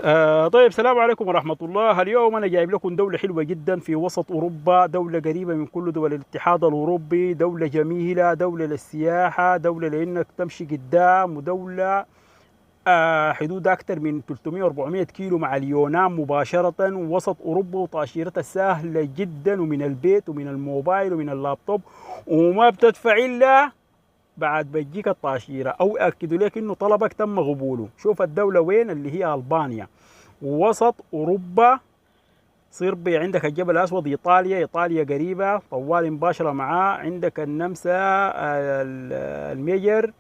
طيب، السلام عليكم ورحمة الله. اليوم أنا جايب لكم دولة حلوة جدا في وسط أوروبا، دولة قريبة من كل دول الاتحاد الأوروبي، دولة جميلة، دولة للسياحة، دولة لأنك تمشي قدام، ودولة حدود أكثر من 300 400 كيلو مع اليونان مباشرة، وسط أوروبا، وتأشيرتها سهلة جدا، ومن البيت ومن الموبايل ومن اللابتوب، وما بتدفع إلا بعد بيجيك التأشيرة أو يأكدوا لك إنه طلبك تم قبوله. شوف الدولة وين، اللي هي ألبانيا، ووسط أوروبا. صير بي عندك الجبل الأسود، إيطاليا قريبة طوال مباشرة معاه، عندك النمسا، الميجر،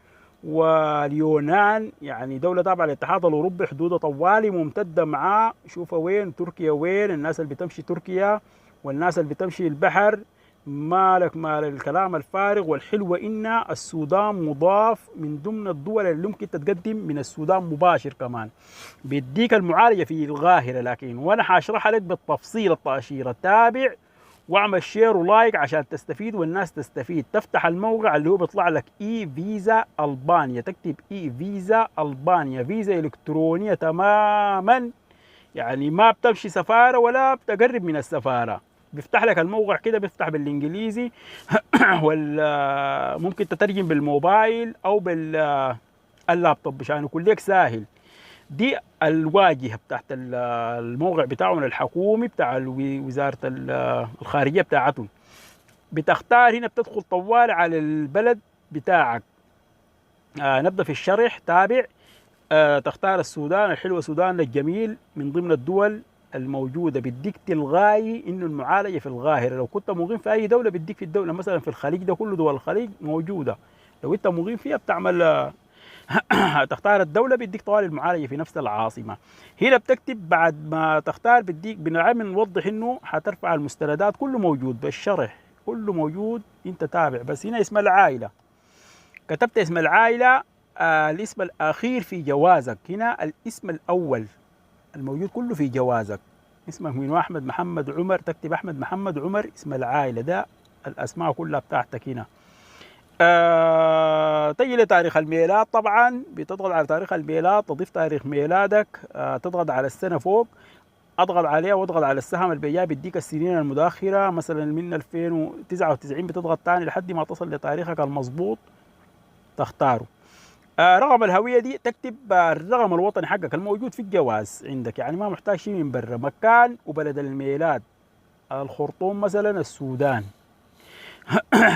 واليونان، يعني دولة تابعة للاتحاد الأوروبي، حدودها طوالي ممتدة معاه. شوف وين تركيا، وين الناس اللي بتمشي تركيا والناس اللي بتمشي البحر. مالك مال الكلام الفارغ. والحلوة إن السودان مضاف من ضمن الدول اللي ممكن تتقدم من السودان مباشر كمان. بيديك المعالجة في القاهرة، لكن وأنا حاشرح لك بالتفصيل التأشيرة. تابع واعمل شير ولايك عشان تستفيد والناس تستفيد. تفتح الموقع اللي هو بيطلع لك اي فيزا البانيا، تكتب اي فيزا البانيا، فيزا الكترونيه تماما، يعني ما بتمشي سفاره ولا بتقرب من السفاره. بيفتح لك الموقع كده، بيفتح بالانجليزي ولا ممكن تترجم بالموبايل او باللابتوب عشان يكون لك سهل. دي الواجهه بتاعت الموقع بتاعهم الحكومي بتاع وزاره الخارجيه بتاعتهم. بتختار هنا، بتدخل طوال على البلد بتاعك. نبدا في الشرح. تابع. تختار السودان الحلوه، سودان الجميل من ضمن الدول الموجوده. بديك تلغائي انه المعالجه في القاهره. لو كنت مقيم في اي دوله بديك في الدوله، مثلا في الخليج ده كله، دول الخليج موجوده. لو انت مقيم فيها بتعمل تختار الدولة، بيديك طوال المعالجة في نفس العاصمة. هنا بتكتب بعد ما تختار، بيديك بنعمل نوضح انه حترفع المستندات، كله موجود بالشرح، كله موجود. انت تابع. بس هنا اسم العائلة، كتبت اسم العائلة. الاسم الأخير في جوازك. هنا الاسم الأول الموجود كله في جوازك. اسمك من أحمد محمد عمر، تكتب أحمد محمد عمر اسم العائلة ده. الأسماء كلها بتاعتك هنا. تجي لتاريخ الميلاد. طبعا بتضغط على تاريخ الميلاد، تضيف تاريخ ميلادك. تضغط على السنة فوق، اضغط عليها واضغط على السهم اللي بيجي بيديك السنين المداخرة، مثلا من 2099 بتضغط تاني لحد ما تصل لتاريخك المضبوط تختاره. رقم الهوية دي تكتب الرقم الوطني حقك الموجود في الجواز عندك، يعني ما محتاج شيء من برا. مكان وبلد الميلاد، الخرطوم مثلا السودان.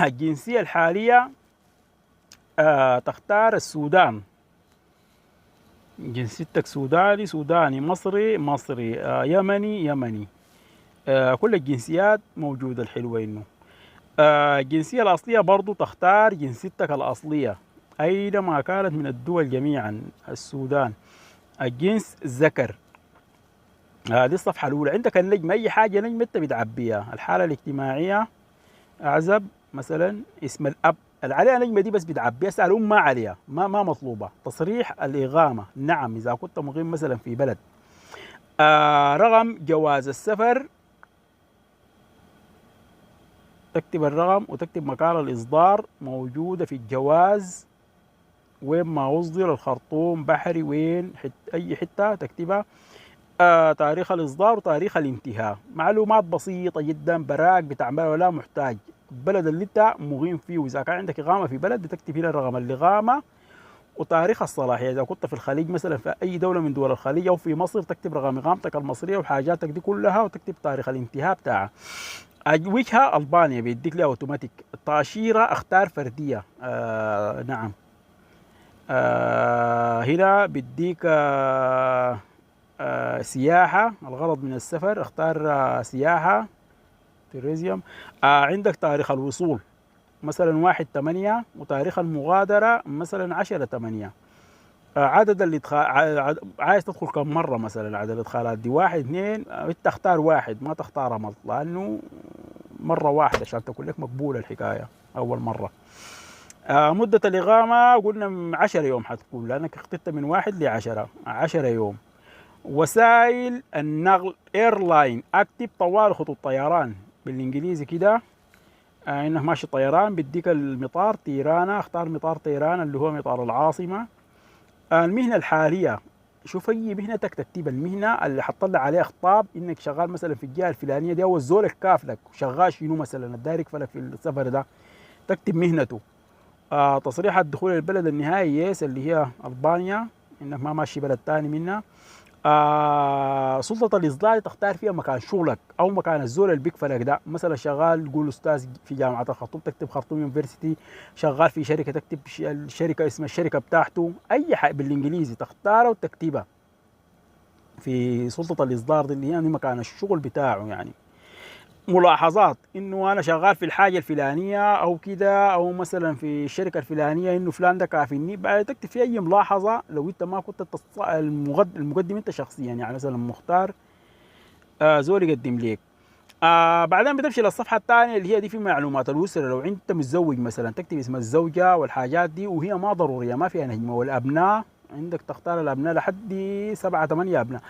الجنسية الحالية تختار السودان، جنسيتك سوداني سوداني، مصري مصري، يمني يمني. كل الجنسيات موجودة. الحلوة إنه الجنسية الأصلية برضو تختار جنسيتك الأصلية أينما كانت من الدول جميعا. السودان الجنس ذكر. دي الصفحة الأولى. عندك النجم، أي حاجة نجم أنت بتعبيها. الحالة الاجتماعية أعزب مثلا. اسم الأب اللي عليها نجمة دي بس بتعبي، اسأل الأم ما عليها، ما مطلوبة. تصريح الإقامة نعم إذا كنت مقيم مثلا في بلد. رقم جواز السفر، تكتب الرقم وتكتب مكان الإصدار موجودة في الجواز، وين ما أصدر، الخرطوم، بحري، وين أي حتة تكتبها. تاريخ الإصدار وتاريخ الانتهاء. معلومات بسيطة جدا، براك بتعملها ولا محتاج. البلد اللي انت مقيم فيه، واذا كان عندك اقامه في بلد بتكتب هنا رقم الاقامه وتاريخ الصلاحيه. اذا كنت في الخليج مثلا، في اي دوله من دول الخليج او في مصر، تكتب رقم اقامتك المصريه وحاجاتك دي كلها، وتكتب تاريخ الانتهاء بتاعها. وجهه البانيا بيديك لها اوتوماتيك. التاشيره اختار فرديه. نعم. هنا بيديك سياحه. الغرض من السفر اختار سياحه، توريزيوم. عندك تاريخ الوصول مثلا 1/8، وتاريخ المغادرة مثلا 10/8. عدد الادخال، عايز تدخل كم مرة مثلا. عدد الادخالات دي 1 2. انت تختار واحد، ما تختار عمل، لأنه مرة واحدة عشان تكون لك مقبولة الحكاية أول مرة. مدة الإقامة قلنا 10 يوم حتكون، لأنك اخترت من 1 ل10، 10 يوم. وسائل النقل ايرلاين، اكتب طوال خطوط طيران بالانجليزي كده. انك ماشي طيران بيديك المطار تيرانا، اختار مطار تيرانا اللي هو مطار العاصمة. المهنة الحالية شوف اي مهنتك تكتب المهنه اللي حتطلع عليها خطاب انك شغال مثلا في الجهه الفلانيه دي، او الزول الكافلك شغال شنو مثلا الداير يكفلك في السفر ده، تكتب مهنته. تصريح الدخول البلد النهائي يس اللي هي ألبانيا، إنك ما ماشي بلد تاني منها. سلطة الإصدار تختار فيها مكان شغلك أو مكان الزول اللي بيكفلك ده، مثلا شغال قول أستاذ في جامعة الخرطوم تكتب خرطوم يونيفرسيتي، شغال في شركة تكتب الشركة اسم الشركة بتاعته، أي حاجة بالإنجليزي تختارها وتكتبها في سلطة الإصدار دي اللي هي يعني مكان الشغل بتاعه يعني. ملاحظات انه انا شغال في الحاجه الفلانيه او كده، او مثلا في الشركه الفلانيه انه فلان ده كافيني، بعد تكتب في اي ملاحظه لو انت ما كنت المقدم انت شخصيا، يعني مثلا مختار زول يقدم لك. بعدين بتمشي للصفحه الثانيه اللي هي دي في معلومات الاسره، لو انت متزوج مثلا تكتب اسم الزوجه والحاجات دي، وهي ما ضروريه ما فيها نجمه، والابناء عندك تختار الابناء لحد 7 8 ابناء،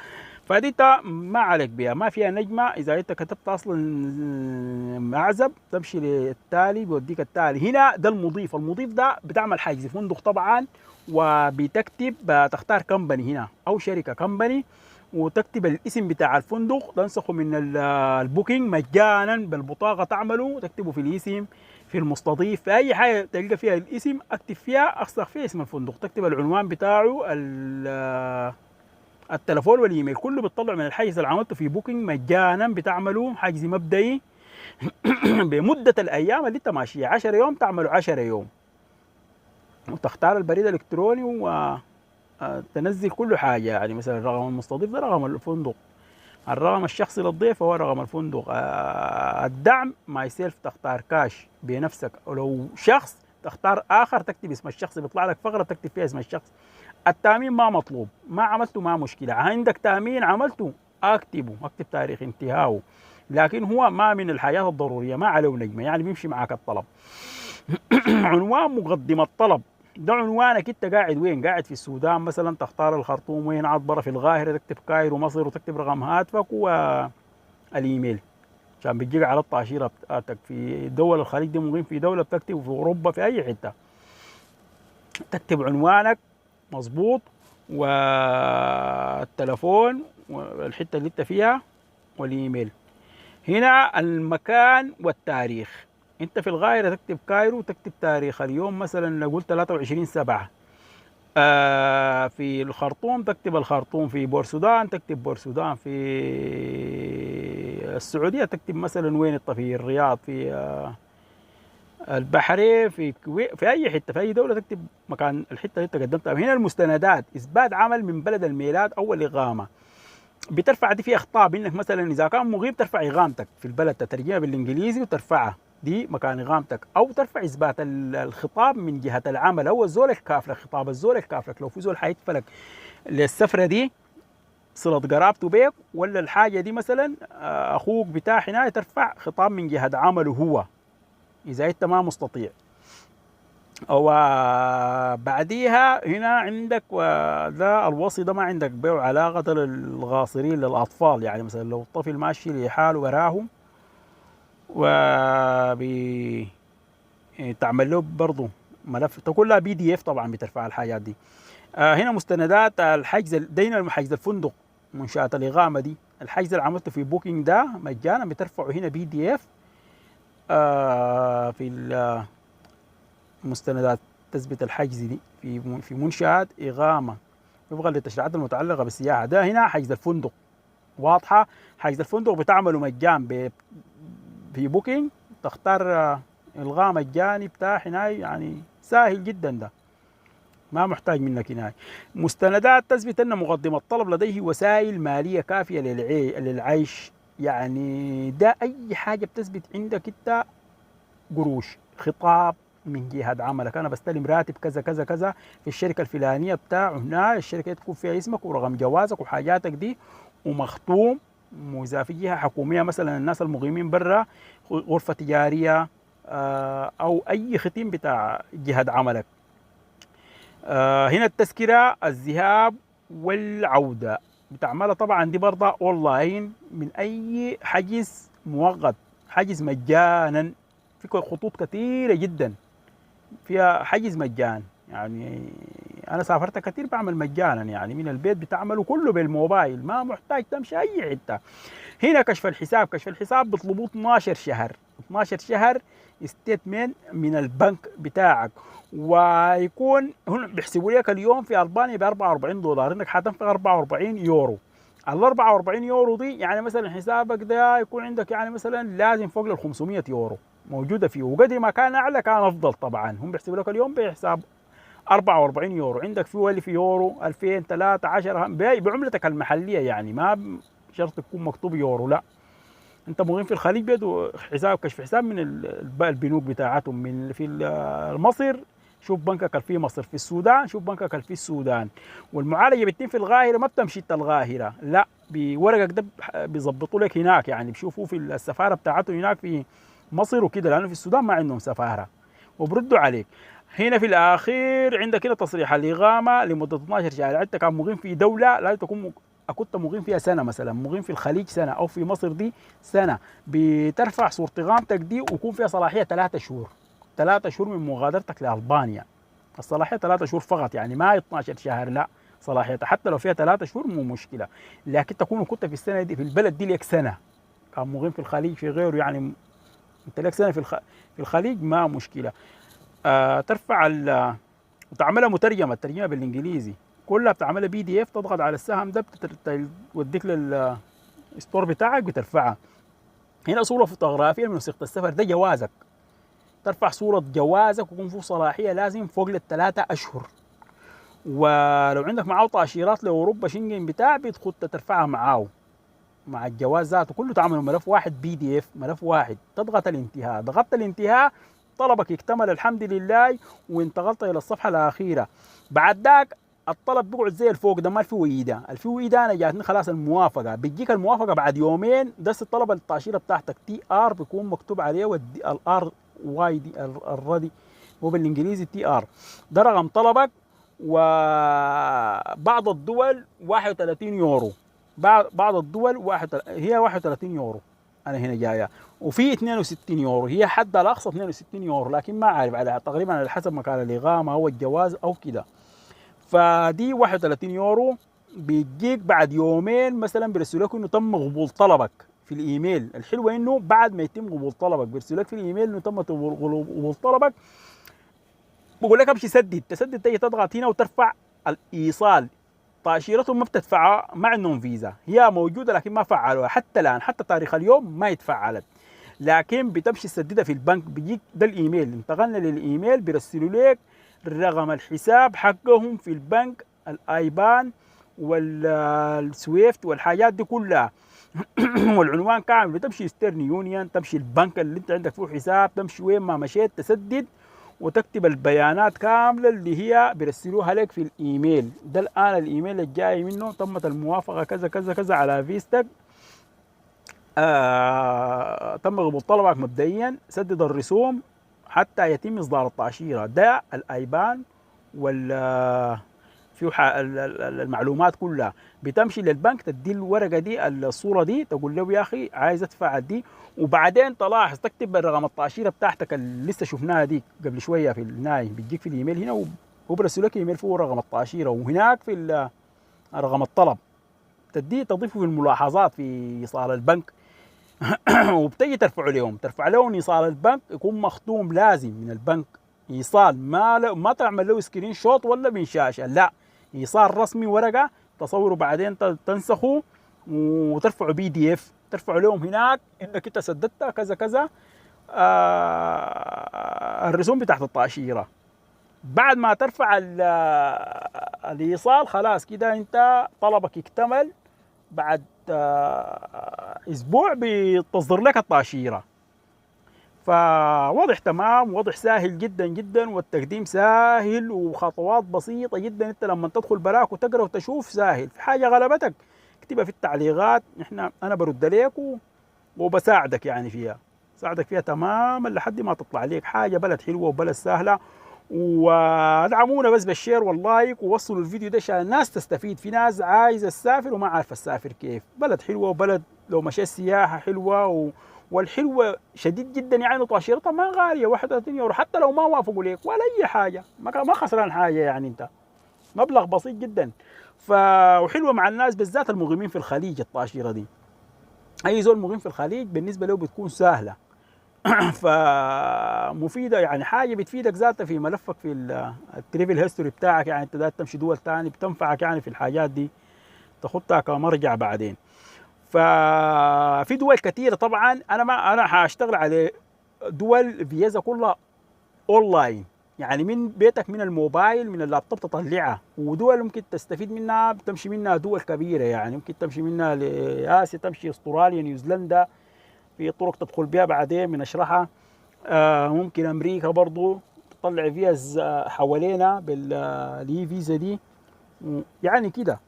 فدي انت ما عليك بها ما فيها نجمه. اذا انت كتبت اصلا معزب تمشي للتالي بيوديك التالي. هنا ده المضيف، المضيف ده بتعمل حجز فندق طبعا، وبتكتب تختار كمبني هنا او شركه كمبني، وتكتب الاسم بتاع الفندق تنسخه من البوكينج مجانا بالبطاقه، تعمله تكتبه في الاسم في المستضيف في اي حاجه تلقى فيها الاسم اكتب فيها اخسخ فيها اسم الفندق، تكتب العنوان بتاعه التلفون والايميل كله بتطلع من الحجز اللي عملته في بوكينج مجانا، بتعمله حجز مبدئي بمده الايام اللي انت ماشيه 10 يوم تعمله 10 يوم، وتختار البريد الالكتروني وتنزل كل حاجه، يعني مثلا الرقم المستضيف ده رقم الفندق، الرقم الشخصي للضيف هو رقم الفندق، الدعم ماي سيلف تختار كاش بنفسك، ولو شخص تختار اخر تكتب اسم الشخص بيطلع لك فقره تكتب فيها اسم الشخص. التامين ما مطلوب، ما عملته ما مشكله، عندك تامين عملته اكتبه، اكتب تاريخ انتهائه، لكن هو ما من الحاجات الضروريه ما عليه نجمه، يعني بيمشي معك الطلب. عنوان مقدم الطلب ده عنوانك انت قاعد وين، قاعد في السودان مثلا تختار الخرطوم وين، عطبره في القاهره تكتب كايرو مصر وتكتب رقم هاتفك والايميل عشان بتجيك على الطاشيره بتاعتك. في دول الخليج دي مقيم في دوله بتكتب، في اوروبا في اي حته تكتب عنوانك مظبوط والتلفون والحته اللي انت فيها والايميل. هنا المكان والتاريخ، انت في القاهره تكتب كايرو تكتب تاريخ اليوم مثلا لو قلت 23/7. في الخرطوم تكتب الخرطوم، في بورسودان تكتب بورسودان، في السعوديه تكتب مثلا وين انت، في الرياض، في البحرين، في الكويت، في اي حته في اي دوله تكتب مكان الحته اللي انت قدمتها. هنا المستندات اثبات عمل من بلد الميلاد او الاقامه، بترفع دي فيها خطاب انك مثلا اذا كان مغيب ترفع اقامتك في البلد، تترجمها بالانجليزي وترفعها دي مكان اقامتك، او ترفع اثبات الخطاب من جهه العمل او الزول الكافلك، خطاب الزول الكافلك لو في زول حيدفلك للسفره دي صله قرابته بيك ولا الحاجه دي مثلا اخوك بتاع هنا، ترفع خطاب من جهه عمله هو اذا انت ما مستطيع. وبعديها هنا عندك ده الوصي ده ما عندك به علاقة للغاصرين للأطفال، يعني مثلا لو الطفل ماشي لحاله وراهم تعمل له برضه ملف كلها PDF طبعا بترفع الحاجات دي. هنا مستندات الحجز دينا حجز الفندق منشأة الإقامة دي، الحجز اللي عملته في بوكينج ده مجانا بترفعه هنا PDF في مستندات تثبت الحجز دي في منشآت إقامة وفقا للتشريعات المتعلقة بالسياحة. ده هنا حجز الفندق واضحة، حجز الفندق بتعمله مجان في بوكينج، تختار إلغاء مجاني بتاع هناي، يعني سهل جدا ده ما محتاج منك هناي. مستندات تثبت أن مقدم الطلب لديه وسائل مالية كافية للعيش، يعني ده أي حاجة بتثبت عندك أنت قروش، خطاب من جهة عملك أنا بستلم راتب كذا كذا كذا في الشركة الفلانية بتاع هنا، الشركة تكون فيها اسمك ورقم جوازك وحاجاتك دي ومختوم، وإذا في جهة حكومية مثلا الناس المقيمين برا غرفة تجارية أو أي ختم بتاع جهة عملك. هنا التذكرة الذهاب والعودة بتعملها طبعا دي برضه أونلاين من أي حجز مؤقت، حجز مجانا في خطوط كثيرة جدا فيها حجز مجان، يعني انا سافرت كثير بعمل مجانا يعني من البيت، بتعمله كله بالموبايل، ما محتاج تمشي اي حته. هنا كشف الحساب، كشف الحساب بيطلبوه 12 شهر، 12 شهر ستيتمنت من البنك بتاعك، ويكون هم بيحسبوا لك اليوم في البانيا ب 44 دولار، انك حتنفق 44 يورو. ال 44 يورو دي يعني مثلا حسابك ده يكون عندك يعني مثلا لازم فوق ال 500 يورو موجوده فيه، وقدر ما كان اعلى كان افضل طبعا. هم بيحسبوا لك اليوم بحساب 44 يورو، عندك فيه 1000 يورو 2000 3 10 بعملتك المحليه، يعني ما شرط تكون مكتوب يورو، لا. انت مقيم في الخليج بيدوا حساب كشف حساب من البنوك بتاعتهم، من في مصر شوف بنكك اللي في مصر، في السودان شوف بنكك اللي في السودان. والمعالجه بتتم في القاهره، ما بتمشي القاهره، لا، بورقك ده بيظبطوا لك هناك، يعني بيشوفوا في السفاره بتاعتهم هناك في مصر وكده، لانه في السودان ما عندهم سفاره، وبردوا عليك. هنا في الاخير عندك هنا تصريح الاقامه لمده 12 شهر. انت كان مقيم في دوله لازم تكون كنت مقيم فيها سنه، مثلا مقيم في الخليج سنه او في مصر دي سنه، بترفع صوره اقامتك دي ويكون فيها صلاحيه 3 شهور، 3 شهور من مغادرتك لالبانيا. الصلاحيه 3 شهور فقط، يعني ما 12 شهر، لا، صلاحيتها حتى لو فيها 3 شهور مو مشكله، لكن تكون كنت في السنه دي في البلد دي لك سنه. كان مقيم في الخليج في غيره، يعني انت لك سنه في الخليج ما مشكله. ترفع وتعملها مترجمه، الترجمه بالانجليزي كلها بتعملها بي دي اف، تضغط على السهم ده بتوديك للستور بتاعك بترفعها. هنا صوره فوتوغرافيه من وثيقه السفر، ده جوازك، ترفع صوره جوازك ويكون فيه صلاحيه لازم فوق ال3 اشهر. ولو عندك معاه تاشيرات لاوروبا شنجن بتاع بتخد ترفعها معاه مع الجواز ذاته، كله تعمل ملف واحد بي دي اف، ملف واحد. تضغط الانتهاء، ضغطت الانتهاء طلبك يكتمل الحمد لله، وانتقلت الى الصفحه الاخيره. بعد ذاك الطلب بيقعد زي الفوق ده، ما الفي ويدا، الفي ويدا انا جاتني خلاص الموافقه، بتجيك الموافقه بعد يومين. ده الطلب التاشيره بتاعتك تي ار بيكون مكتوب عليه الار واي دي الردي، هو بالانجليزي تي ار، ده رقم طلبك. وبعض الدول 31 يورو، بعض الدول هي 31 يورو انا هنا جايه، وفي 62 يورو هي حد الاقصى 62 يورو، لكن ما عارف على تقريبا على حسب مكان الاقامه او الجواز او كده. فدي 31 يورو بيجيك بعد يومين مثلا، بيرسلوا لك انه تم قبول طلبك في الايميل. الحلوه انه بعد ما يتم قبول طلبك بيرسلوا لك في الايميل انه تم قبول طلبك، بقول لك امشي سدد، تسدد تيجي تضغط هنا وترفع الايصال. تاشيرتهم ما بتدفعها، ما عندهم فيزا، هي موجوده لكن ما فعلوها حتى الان، حتى تاريخ اليوم ما يتفعلت، لكن بتمشي تسددها في البنك. بيجيك ده الايميل، انتقلنا للايميل بيرسلوا لك رقم الحساب حقهم في البنك، الايبان والسويفت والحاجات دي كلها والعنوان كامل. بتمشي ستيرن يونيون، تمشي البنك اللي انت عندك فيه حساب، تمشي وين ما مشيت تسدد وتكتب البيانات كامله اللي هي بيرسلوها لك في الايميل ده. الان الايميل الجاي منه تمت الموافقه كذا كذا كذا على فيستك، تم قبول طلبك مبدئيا، سدد الرسوم حتى يتم اصدار التاشيره. ده الايبان وال في المعلومات كلها بتمشي للبنك، تدي الورقه دي الصوره دي، تقول له يا اخي عايز ادفع دي، وبعدين تلاحظ تكتب رقم التاشيره بتاعتك اللي لسه شفناها دي قبل شويه في الناي، بيجيك في الايميل هنا وبرسل لك ايميل فيه رقم التاشيره، وهناك في رقم الطلب تضيفه في الملاحظات في ايصال البنك وبتجي ترفع لهم ايصال البنك، يكون مختوم لازم من البنك ايصال، ما تعمل له سكرين شوت ولا من شاشه، لا، ايصال رسمي ورقه تصوره بعدين تنسخه وترفعه بي دي اف، ترفع لهم هناك انك انت سددت كذا كذا الرسوم بتاعت التاشيره. بعد ما ترفع الايصال خلاص كده انت طلبك اكتمل، بعد اسبوع بتصدر لك التاشيره. فواضح تمام، واضح سهل جدا جدا، والتقديم سهل وخطوات بسيطه جدا. انت لما تدخل براك وتقرا وتشوف سهل. في حاجه غلبتك اكتبها في التعليقات، انا برد عليك وبساعدك يعني فيها، ساعدك فيها تماما لحد ما تطلع لك حاجه بلد حلوه وبلد سهله. وادعمونا بس بالشير واللايك، ووصلوا الفيديو ده عشان الناس تستفيد. في ناس عايزه تسافر وما عارفه تسافر كيف. بلد حلوه، وبلد لو مشيت سياحه حلوه والحلوه شديد جدا، يعني تاشيرتها ما غاليه 31 يورو، حتى لو ما وافقوا لك ولا اي حاجه، ما خسران حاجه يعني انت. مبلغ بسيط جدا. وحلوه مع الناس بالذات المقيمين في الخليج. الطاشيره دي اي زول مقيم في الخليج بالنسبه له بتكون سهله. فمفيده يعني، حاجه بتفيدك ذاتها في ملفك في التريفل هيستوري بتاعك. يعني انت ده تمشي دول تاني بتنفعك يعني في الحاجات دي، تاخدها كمرجع بعدين. ففي دول كثيره طبعا. انا هشتغل على دول فيزا كلها اونلاين، يعني من بيتك من الموبايل من اللابتوب تطلعها. ودول ممكن تستفيد منها، بتمشي منها دول كبيره يعني، ممكن تمشي منها لاسيا، تمشي استراليا، نيوزيلندا، في طرق تدخل بها بعدين بنشرحها. ممكن امريكا برضو تطلع فيز حوالينا باللي فيزا دي يعني كده.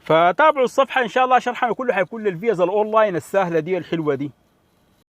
فتابعوا الصفحه ان شاء الله، شرحنا كله حيكون للفيز الاونلاين السهله دي الحلوه دي.